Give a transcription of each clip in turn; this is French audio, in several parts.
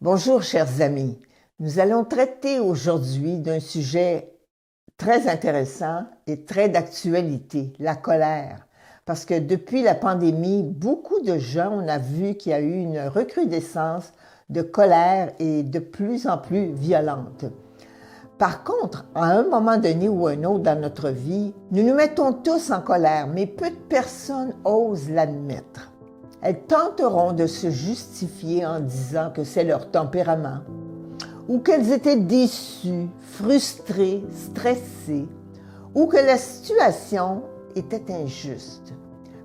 Bonjour chers amis, nous allons traiter aujourd'hui d'un sujet très intéressant et très d'actualité, la colère. Parce que depuis la pandémie, beaucoup de gens, on a vu qu'il y a eu une recrudescence de colère et de plus en plus violente. Par contre, à un moment donné ou un autre dans notre vie, nous nous mettons tous en colère, mais peu de personnes osent l'admettre. Elles tenteront de se justifier en disant que c'est leur tempérament, ou qu'elles étaient déçues, frustrées, stressées, ou que la situation était injuste.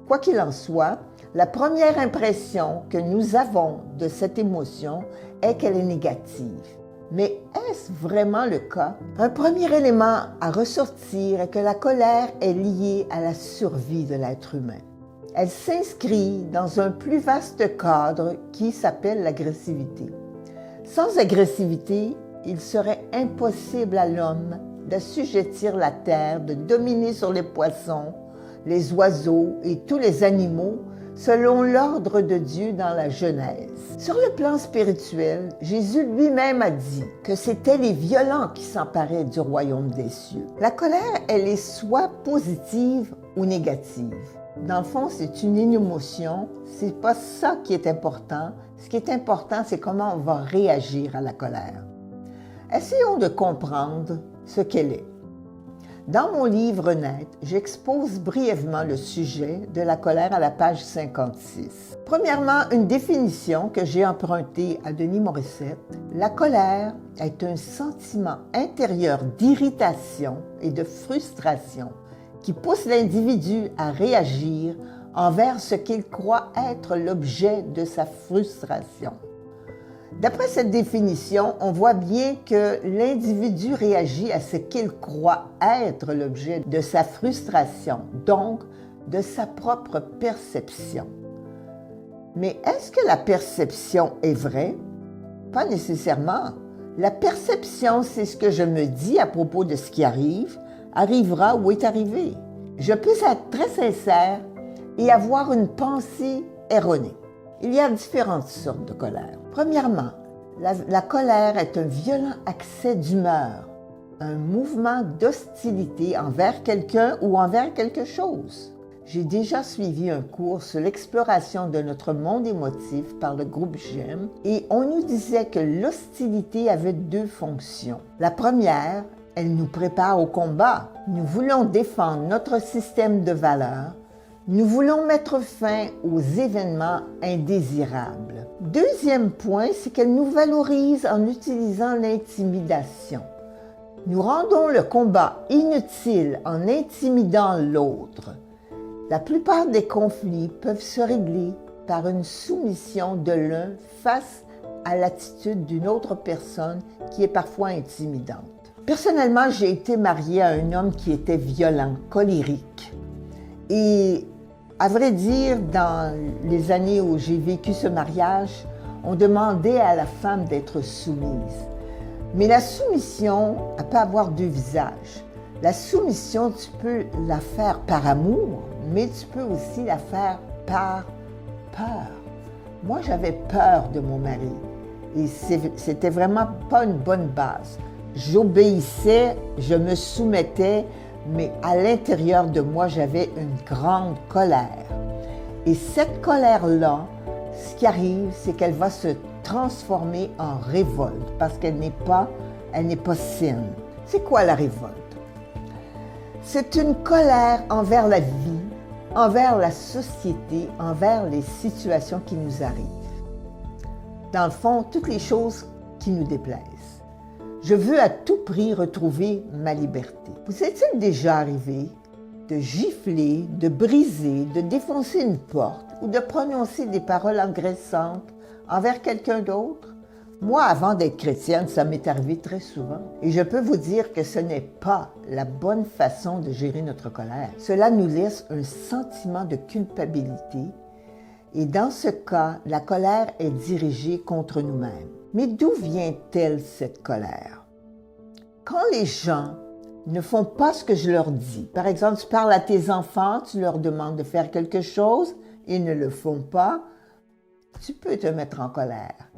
Quoi qu'il en soit, la première impression que nous avons de cette émotion est qu'elle est négative. Mais est-ce vraiment le cas? Un premier élément à ressortir est que la colère est liée à la survie de l'être humain. Elle s'inscrit dans un plus vaste cadre qui s'appelle l'agressivité. Sans agressivité, il serait impossible à l'homme d'assujettir la terre, de dominer sur les poissons, les oiseaux et tous les animaux selon l'ordre de Dieu dans la Genèse. Sur le plan spirituel, Jésus lui-même a dit que c'étaient les violents qui s'emparaient du royaume des cieux. La colère, elle est soit positive ou négative. Dans le fond, c'est une émotion, c'est pas ça qui est important. Ce qui est important, c'est comment on va réagir à la colère. Essayons de comprendre ce qu'elle est. Dans mon livre net, j'expose brièvement le sujet de la colère à la page 56. Premièrement, une définition que j'ai empruntée à Denis Morissette. La colère est un sentiment intérieur d'irritation et de frustration qui pousse l'individu à réagir envers ce qu'il croit être l'objet de sa frustration. D'après cette définition, on voit bien que l'individu réagit à ce qu'il croit être l'objet de sa frustration, donc de sa propre perception. Mais est-ce que la perception est vraie? Pas nécessairement. La perception, c'est ce que je me dis à propos de ce qui arrive, arrivera ou est arrivé. Je peux être très sincère et avoir une pensée erronée. Il y a différentes sortes de colère. Premièrement, la colère est un violent accès d'humeur, un mouvement d'hostilité envers quelqu'un ou envers quelque chose. J'ai déjà suivi un cours sur l'exploration de notre monde émotif par le groupe GEM et on nous disait que l'hostilité avait deux fonctions. La première, elle nous prépare au combat. Nous voulons défendre notre système de valeurs. Nous voulons mettre fin aux événements indésirables. Deuxième point, c'est qu'elle nous valorise en utilisant l'intimidation. Nous rendons le combat inutile en intimidant l'autre. La plupart des conflits peuvent se régler par une soumission de l'un face à l'attitude d'une autre personne qui est parfois intimidante. Personnellement, j'ai été mariée à un homme qui était violent, colérique. Et à vrai dire, dans les années où j'ai vécu ce mariage, on demandait à la femme d'être soumise. Mais la soumission, elle peut avoir deux visages. La soumission, tu peux la faire par amour, mais tu peux aussi la faire par peur. Moi, j'avais peur de mon mari et c'était vraiment pas une bonne base. J'obéissais, je me soumettais, mais à l'intérieur de moi, j'avais une grande colère. Et cette colère-là, ce qui arrive, c'est qu'elle va se transformer en révolte parce qu'elle n'est pas saine. C'est quoi la révolte? C'est une colère envers la vie, envers la société, envers les situations qui nous arrivent. Dans le fond, toutes les choses qui nous déplaisent. Je veux à tout prix retrouver ma liberté. Vous est-il déjà arrivé de gifler, de briser, de défoncer une porte ou de prononcer des paroles agressantes envers quelqu'un d'autre? Moi, avant d'être chrétienne, ça m'est arrivé très souvent. Et je peux vous dire que ce n'est pas la bonne façon de gérer notre colère. Cela nous laisse un sentiment de culpabilité. Et dans ce cas, la colère est dirigée contre nous-mêmes. Mais d'où vient-elle cette colère? Quand les gens ne font pas ce que je leur dis, par exemple, tu parles à tes enfants, tu leur demandes de faire quelque chose, ils ne le font pas, tu peux te mettre en colère.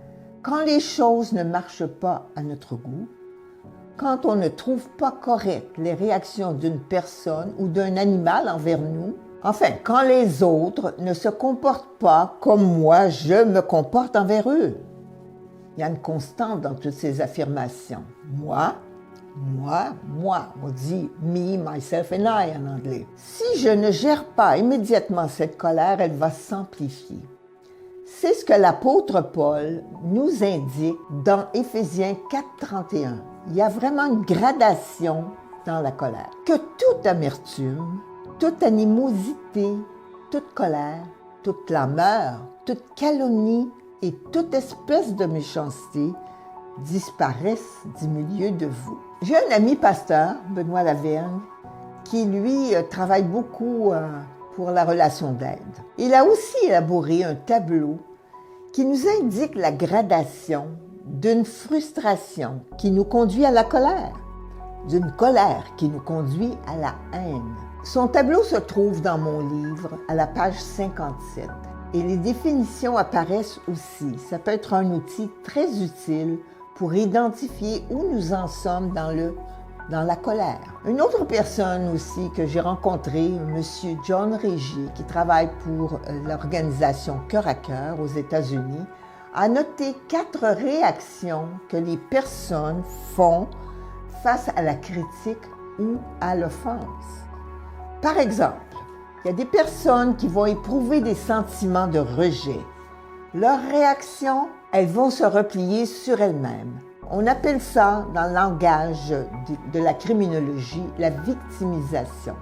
Quand les choses ne marchent pas à notre goût, quand on ne trouve pas correctes les réactions d'une personne ou d'un animal envers nous, enfin, quand les autres ne se comportent pas comme moi, je me comporte envers eux. Il y a une constante dans toutes ces affirmations. Moi. On dit me, myself and I en anglais. Si je ne gère pas immédiatement cette colère, elle va s'amplifier. C'est ce que l'apôtre Paul nous indique dans Éphésiens 4:31. Il y a vraiment une gradation dans la colère. Que toute amertume, toute animosité, toute colère, toute clameur, toute calomnie et toute espèce de méchanceté disparaissent du milieu de vous. J'ai un ami pasteur, Benoît Lavergne, qui lui travaille beaucoup pour la relation d'aide. Il a aussi élaboré un tableau qui nous indique la gradation d'une frustration qui nous conduit à la colère, d'une colère qui nous conduit à la haine. Son tableau se trouve dans mon livre à la page 57 et les définitions apparaissent aussi. Ça peut être un outil très utile pour identifier où nous en sommes dans la colère. Une autre personne aussi que j'ai rencontrée, M. John Régier, qui travaille pour l'organisation Cœur à Cœur aux États-Unis, a noté 4 réactions que les personnes font face à la critique ou à l'offense. Par exemple, il y a des personnes qui vont éprouver des sentiments de rejet. Leur réaction, elles vont se replier sur elles-mêmes. On appelle ça, dans le langage de la criminologie, la victimisation.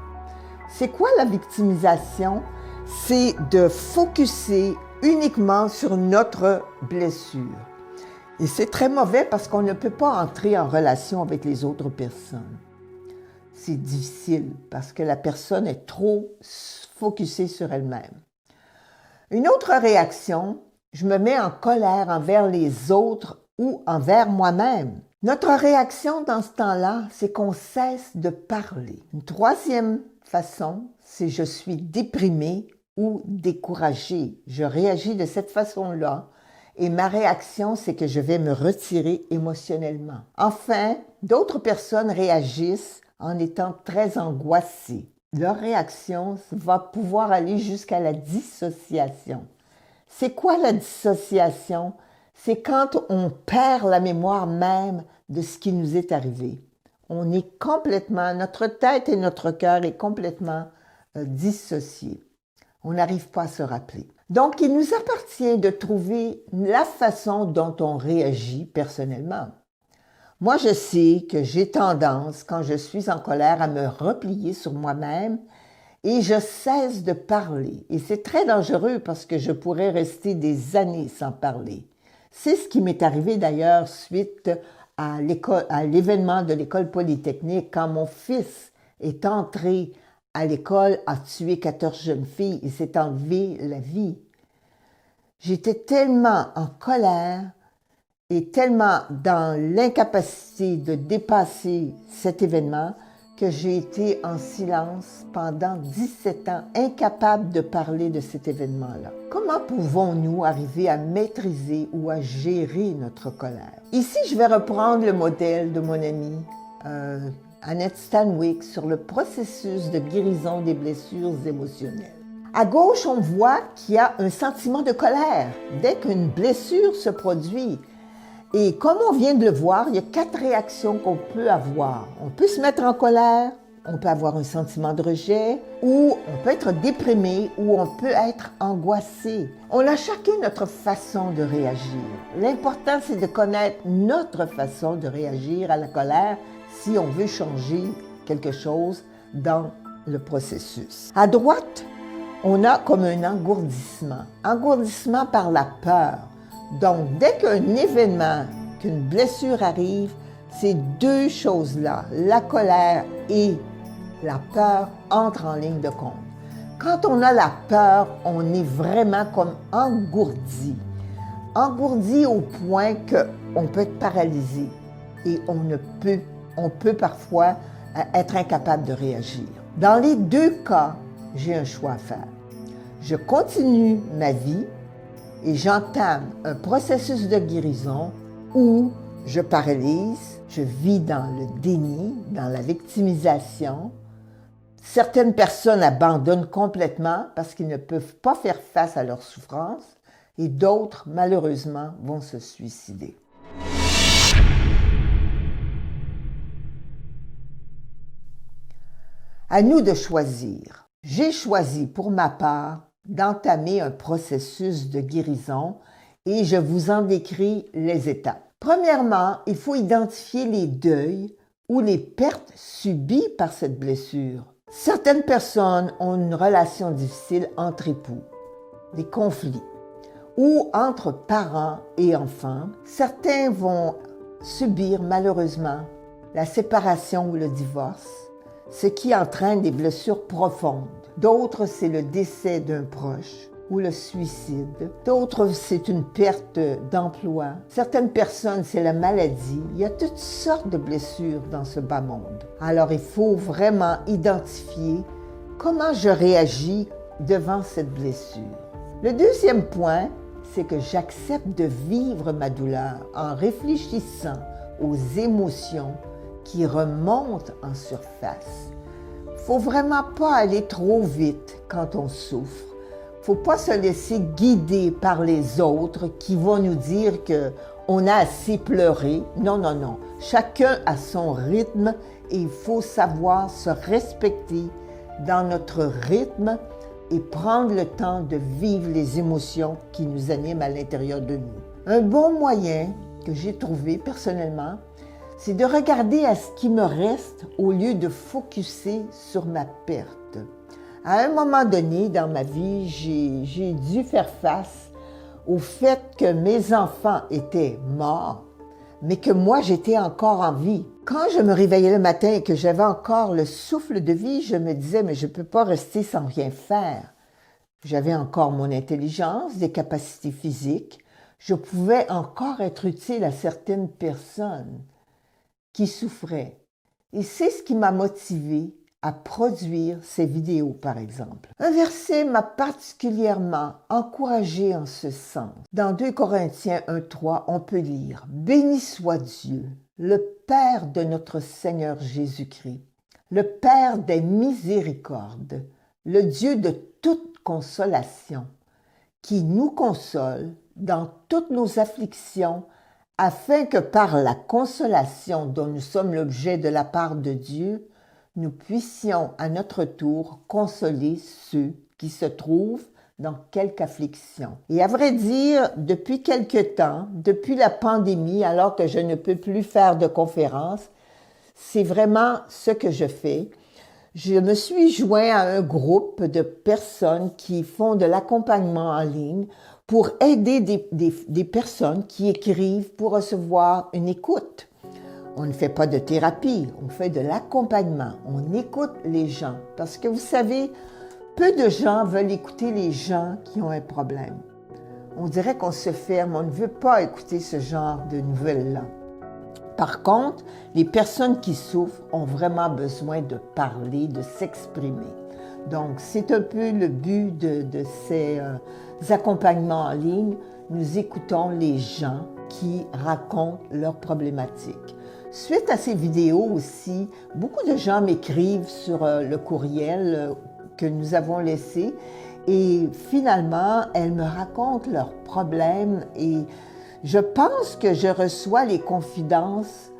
C'est quoi la victimisation? C'est de focusser uniquement sur notre blessure. Et c'est très mauvais parce qu'on ne peut pas entrer en relation avec les autres personnes. C'est difficile parce que la personne est trop focusée sur elle-même. Une autre réaction, je me mets en colère envers les autres ou envers moi-même. Notre réaction dans ce temps-là, c'est qu'on cesse de parler. Une troisième façon, c'est je suis déprimé ou découragé. Je réagis de cette façon-là et ma réaction, c'est que je vais me retirer émotionnellement. Enfin, d'autres personnes réagissent en étant très angoissées. Leur réaction va pouvoir aller jusqu'à la dissociation. C'est quoi la dissociation? C'est quand on perd la mémoire même de ce qui nous est arrivé. On est complètement, notre tête et notre cœur est complètement dissociés. On n'arrive pas à se rappeler. Donc, il nous appartient de trouver la façon dont on réagit personnellement. Moi, je sais que j'ai tendance, quand je suis en colère, à me replier sur moi-même et je cesse de parler. Et c'est très dangereux parce que je pourrais rester des années sans parler. C'est ce qui m'est arrivé d'ailleurs suite à l'événement de l'école polytechnique quand mon fils est entré à l'école, a tué 14 jeunes filles et s'est enlevé la vie. J'étais tellement en colère et tellement dans l'incapacité de dépasser cet événement que j'ai été en silence pendant 17 ans, incapable de parler de cet événement-là. Comment pouvons-nous arriver à maîtriser ou à gérer notre colère? Ici, je vais reprendre le modèle de mon amie Annette Stanwyck sur le processus de guérison des blessures émotionnelles. À gauche, on voit qu'il y a un sentiment de colère dès qu'une blessure se produit. Et comme on vient de le voir, il y a 4 réactions qu'on peut avoir. On peut se mettre en colère, on peut avoir un sentiment de rejet, ou on peut être déprimé, ou on peut être angoissé. On a chacun notre façon de réagir. L'important, c'est de connaître notre façon de réagir à la colère si on veut changer quelque chose dans le processus. À droite, on a comme un engourdissement. Engourdissement par la peur. Donc, dès qu'un événement, qu'une blessure arrive, ces 2 choses-là, la colère et la peur, entrent en ligne de compte. Quand on a la peur, on est vraiment comme engourdi. Engourdi au point qu'on peut être paralysé et on peut parfois être incapable de réagir. Dans les 2 cas, j'ai un choix à faire. Je continue ma vie et j'entame un processus de guérison où je paralyse, je vis dans le déni, dans la victimisation. Certaines personnes abandonnent complètement parce qu'ils ne peuvent pas faire face à leur souffrance et d'autres, malheureusement, vont se suicider. À nous de choisir. J'ai choisi pour ma part d'entamer un processus de guérison et je vous en décris les étapes. Premièrement, il faut identifier les deuils ou les pertes subies par cette blessure. Certaines personnes ont une relation difficile entre époux, des conflits, ou entre parents et enfants. Certains vont subir malheureusement la séparation ou le divorce, ce qui entraîne des blessures profondes. D'autres, c'est le décès d'un proche ou le suicide. D'autres, c'est une perte d'emploi. Certaines personnes, c'est la maladie. Il y a toutes sortes de blessures dans ce bas monde. Alors, il faut vraiment identifier comment je réagis devant cette blessure. Le deuxième point, c'est que j'accepte de vivre ma douleur en réfléchissant aux émotions qui remontent en surface. Il ne faut vraiment pas aller trop vite quand on souffre. Il ne faut pas se laisser guider par les autres qui vont nous dire qu'on a assez pleuré. Non, non, non. Chacun a son rythme et il faut savoir se respecter dans notre rythme et prendre le temps de vivre les émotions qui nous animent à l'intérieur de nous. Un bon moyen que j'ai trouvé personnellement, c'est de regarder à ce qui me reste au lieu de focusser sur ma perte. À un moment donné dans ma vie, j'ai dû faire face au fait que mes enfants étaient morts, mais que moi, j'étais encore en vie. Quand je me réveillais le matin et que j'avais encore le souffle de vie, je me disais, mais je ne peux pas rester sans rien faire. J'avais encore mon intelligence, des capacités physiques. Je pouvais encore être utile à certaines personnes qui souffraient. Et c'est ce qui m'a motivée à produire ces vidéos, par exemple. Un verset m'a particulièrement encouragée en ce sens. Dans 2 Corinthiens 1:3, on peut lire « Béni soit Dieu, le Père de notre Seigneur Jésus-Christ, le Père des miséricordes, le Dieu de toute consolation, qui nous console dans toutes nos afflictions, afin que par la consolation dont nous sommes l'objet de la part de Dieu, nous puissions à notre tour consoler ceux qui se trouvent dans quelque affliction. » Et à vrai dire, depuis quelque temps, depuis la pandémie, alors que je ne peux plus faire de conférences, c'est vraiment ce que je fais. Je me suis joint à un groupe de personnes qui font de l'accompagnement en ligne pour aider des personnes qui écrivent pour recevoir une écoute. On ne fait pas de thérapie, on fait de l'accompagnement. On écoute les gens parce que vous savez, peu de gens veulent écouter les gens qui ont un problème. On dirait qu'on se ferme, on ne veut pas écouter ce genre de nouvelles-là. Par contre, les personnes qui souffrent ont vraiment besoin de parler, de s'exprimer. Donc, c'est un peu le but de ces accompagnements en ligne. Nous écoutons les gens qui racontent leurs problématiques. Suite à ces vidéos aussi, beaucoup de gens m'écrivent sur le courriel que nous avons laissé et finalement, elles me racontent leurs problèmes et je pense que je reçois les confidences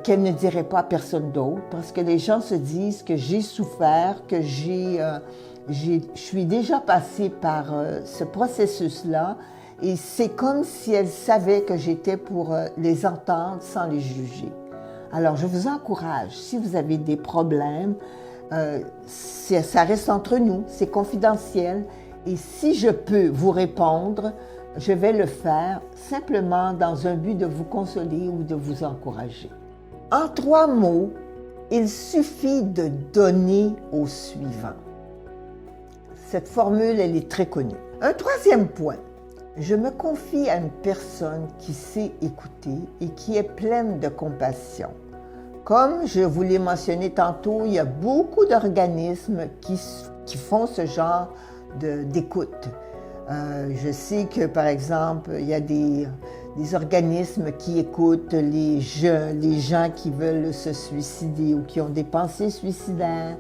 qu'elles ne diraient pas à personne d'autre parce que les gens se disent que j'ai souffert, que je suis déjà passée par ce processus-là et c'est comme si elles savaient que j'étais pour les entendre sans les juger. Alors, je vous encourage, si vous avez des problèmes, ça reste entre nous, c'est confidentiel et si je peux vous répondre, je vais le faire simplement dans un but de vous consoler ou de vous encourager. En 3 mots, il suffit de donner au suivant. Cette formule, elle est très connue. Un 3e point, je me confie à une personne qui sait écouter et qui est pleine de compassion. Comme je vous l'ai mentionné tantôt, il y a beaucoup d'organismes qui font ce genre d'écoute. Je sais que, par exemple, il y a des organismes qui écoutent les gens qui veulent se suicider ou qui ont des pensées suicidaires.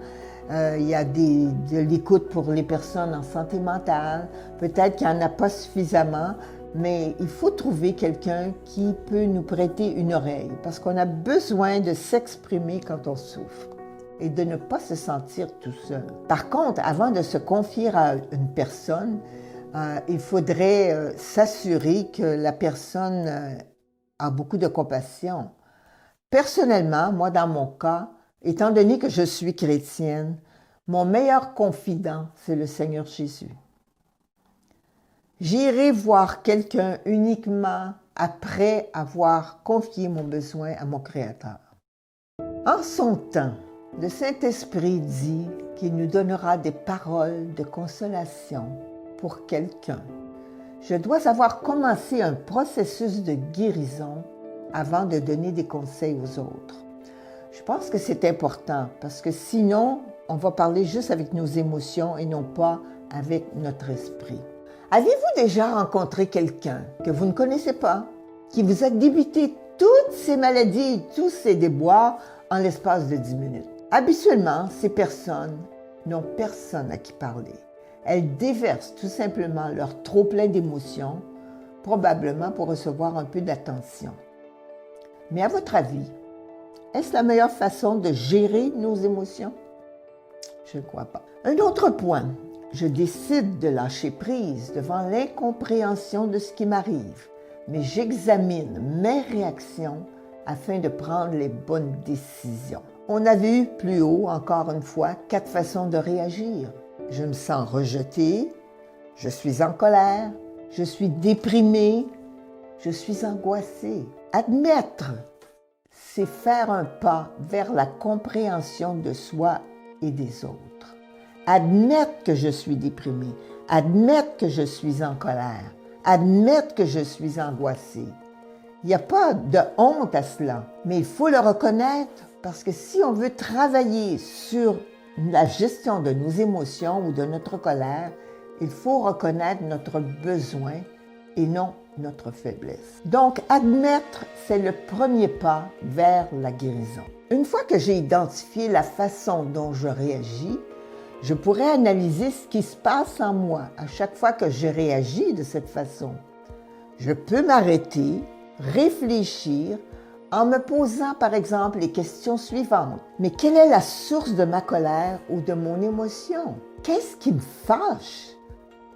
Il y a de l'écoute pour les personnes en santé mentale. Peut-être qu'il n'y en a pas suffisamment, mais il faut trouver quelqu'un qui peut nous prêter une oreille parce qu'on a besoin de s'exprimer quand on souffre et de ne pas se sentir tout seul. Par contre, avant de se confier à une personne, il faudrait s'assurer que la personne a beaucoup de compassion. Personnellement, moi, dans mon cas, étant donné que je suis chrétienne, mon meilleur confident, c'est le Seigneur Jésus. J'irai voir quelqu'un uniquement après avoir confié mon besoin à mon Créateur. En son temps, le Saint-Esprit dit qu'il nous donnera des paroles de consolation pour quelqu'un. Je dois avoir commencé un processus de guérison avant de donner des conseils aux autres. Je pense que c'est important parce que sinon, on va parler juste avec nos émotions et non pas avec notre esprit. Avez-vous déjà rencontré quelqu'un que vous ne connaissez pas, qui vous a débité toutes ces maladies et tous ces déboires en l'espace de 10 minutes? Habituellement, ces personnes n'ont personne à qui parler. Elles déversent tout simplement leur trop-plein d'émotions, probablement pour recevoir un peu d'attention. Mais à votre avis, est-ce la meilleure façon de gérer nos émotions? Je ne crois pas. Un autre point, je décide de lâcher prise devant l'incompréhension de ce qui m'arrive, mais j'examine mes réactions afin de prendre les bonnes décisions. On a vu plus haut, encore une fois, 4 façons de réagir. Je me sens rejetée, je suis en colère, je suis déprimée, je suis angoissée. Admettre, c'est faire un pas vers la compréhension de soi et des autres. Admettre que je suis déprimée, admettre que je suis en colère, admettre que je suis angoissée. Il n'y a pas de honte à cela, mais il faut le reconnaître parce que si on veut travailler sur la gestion de nos émotions ou de notre colère, il faut reconnaître notre besoin et non notre faiblesse. Donc, admettre, c'est le premier pas vers la guérison. Une fois que j'ai identifié la façon dont je réagis, je pourrais analyser ce qui se passe en moi à chaque fois que je réagis de cette façon. Je peux m'arrêter, réfléchir, en me posant par exemple les questions suivantes. Mais quelle est la source de ma colère ou de mon émotion? Qu'est-ce qui me fâche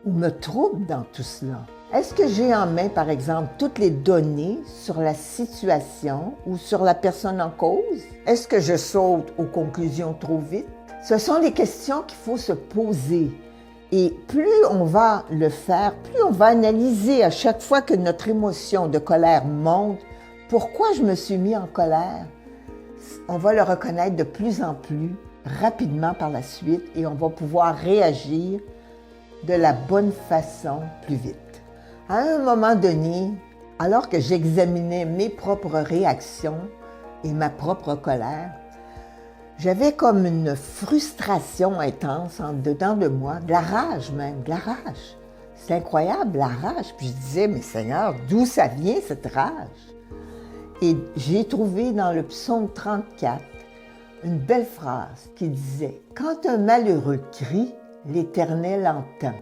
ou me trouble dans tout cela? Est-ce que j'ai en main par exemple toutes les données sur la situation ou sur la personne en cause? Est-ce que je saute aux conclusions trop vite? Ce sont les questions qu'il faut se poser. Et plus on va le faire, plus on va analyser à chaque fois que notre émotion de colère monte, pourquoi je me suis mis en colère? On va le reconnaître de plus en plus rapidement par la suite et on va pouvoir réagir de la bonne façon plus vite. À un moment donné, alors que j'examinais mes propres réactions et ma propre colère, j'avais comme une frustration intense en dedans de moi, de la rage même, de la rage. C'est incroyable, la rage. Puis je disais, mais Seigneur, d'où ça vient cette rage? Et j'ai trouvé dans le psaume 34 une belle phrase qui disait « Quand un malheureux crie, l'Éternel entend,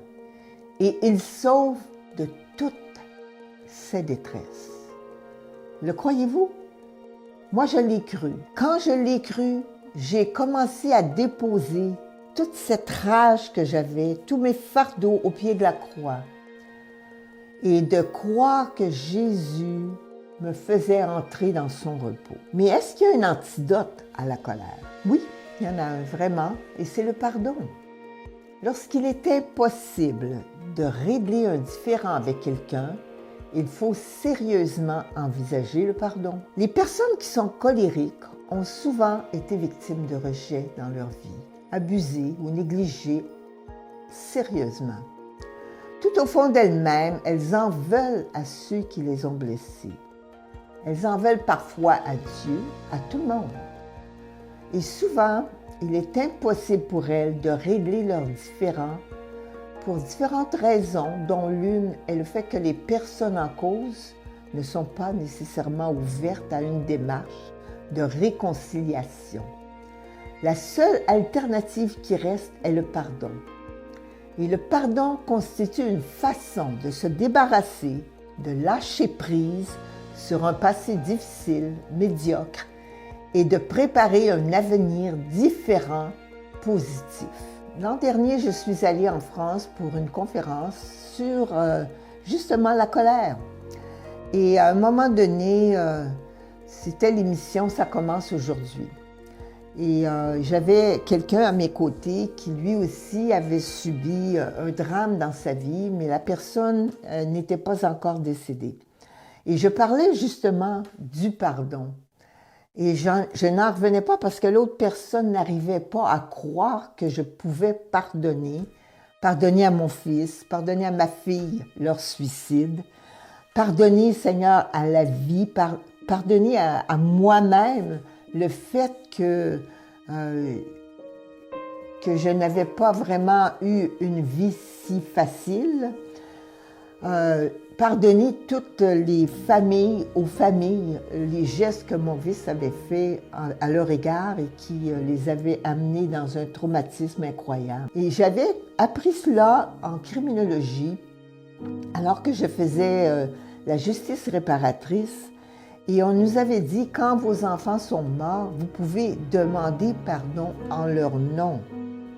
et il sauve de toutes ses détresses. » Le croyez-vous? Moi, je l'ai cru. Quand je l'ai cru, j'ai commencé à déposer toute cette rage que j'avais, tous mes fardeaux au pied de la croix, et de croire que Jésus me faisait entrer dans son repos. Mais est-ce qu'il y a un antidote à la colère? Oui, il y en a un vraiment, et c'est le pardon. Lorsqu'il est impossible de régler un différend avec quelqu'un, il faut sérieusement envisager le pardon. Les personnes qui sont colériques ont souvent été victimes de rejet dans leur vie, abusées ou négligées sérieusement. Tout au fond d'elles-mêmes, elles en veulent à ceux qui les ont blessées. Elles en veulent parfois à Dieu, à tout le monde. Et souvent, il est impossible pour elles de régler leurs différends pour différentes raisons, dont l'une est le fait que les personnes en cause ne sont pas nécessairement ouvertes à une démarche de réconciliation. La seule alternative qui reste est le pardon. Et le pardon constitue une façon de se débarrasser, de lâcher prise sur un passé difficile, médiocre, et de préparer un avenir différent, positif. L'an dernier, je suis allée en France pour une conférence sur justement la colère. Et à un moment donné, c'était l'émission « Ça commence aujourd'hui ». Et j'avais quelqu'un à mes côtés qui lui aussi avait subi un drame dans sa vie, mais la personne n'était pas encore décédée. Et je parlais justement du pardon. Et je n'en revenais pas parce que l'autre personne n'arrivait pas à croire que je pouvais pardonner à mon fils, pardonner à ma fille leur suicide, pardonner, Seigneur, à la vie, pardonner à moi-même le fait que je n'avais pas vraiment eu une vie si facile. Pardonner toutes les familles, les gestes que mon fils avait faits à leur égard et qui les avaient amenés dans un traumatisme incroyable. Et j'avais appris cela en criminologie alors que je faisais la justice réparatrice. Et on nous avait dit, quand vos enfants sont morts, vous pouvez demander pardon en leur nom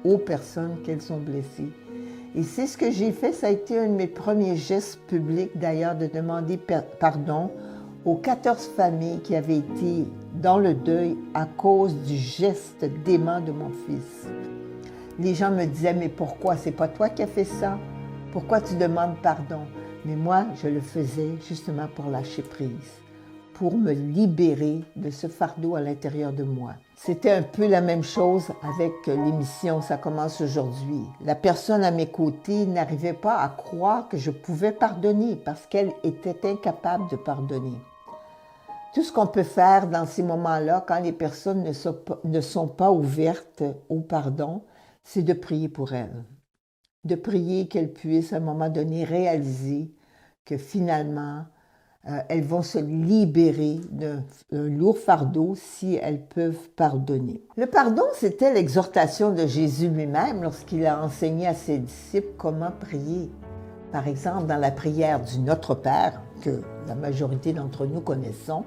aux personnes qu'elles ont blessées. Et c'est ce que j'ai fait, ça a été un de mes premiers gestes publics d'ailleurs, de demander pardon aux 14 familles qui avaient été dans le deuil à cause du geste dément de mon fils. Les gens me disaient, mais pourquoi? C'est pas toi qui as fait ça? Pourquoi tu demandes pardon? Mais moi, je le faisais justement pour lâcher prise, pour me libérer de ce fardeau à l'intérieur de moi. C'était un peu la même chose avec l'émission « Ça commence aujourd'hui ». La personne à mes côtés n'arrivait pas à croire que je pouvais pardonner parce qu'elle était incapable de pardonner. Tout ce qu'on peut faire dans ces moments-là, quand les personnes ne sont pas ouvertes au pardon, c'est de prier pour elles. De prier qu'elles puissent à un moment donné réaliser que finalement, elles vont se libérer d'un lourd fardeau si elles peuvent pardonner. Le pardon, c'était l'exhortation de Jésus lui-même lorsqu'il a enseigné à ses disciples comment prier. Par exemple, dans la prière du Notre Père, que la majorité d'entre nous connaissons,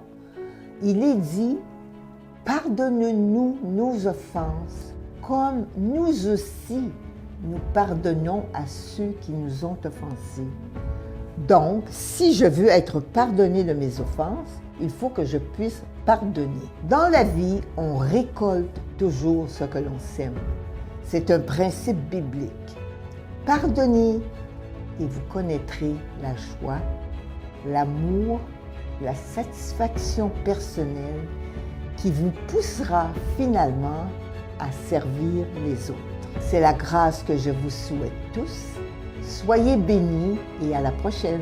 il est dit « Pardonne-nous nos offenses, comme nous aussi nous pardonnons à ceux qui nous ont offensés. » Donc, si je veux être pardonné de mes offenses, il faut que je puisse pardonner. Dans la vie, on récolte toujours ce que l'on sème. C'est un principe biblique. Pardonnez et vous connaîtrez la joie, l'amour, la satisfaction personnelle qui vous poussera finalement à servir les autres. C'est la grâce que je vous souhaite tous. Soyez bénis et à la prochaine.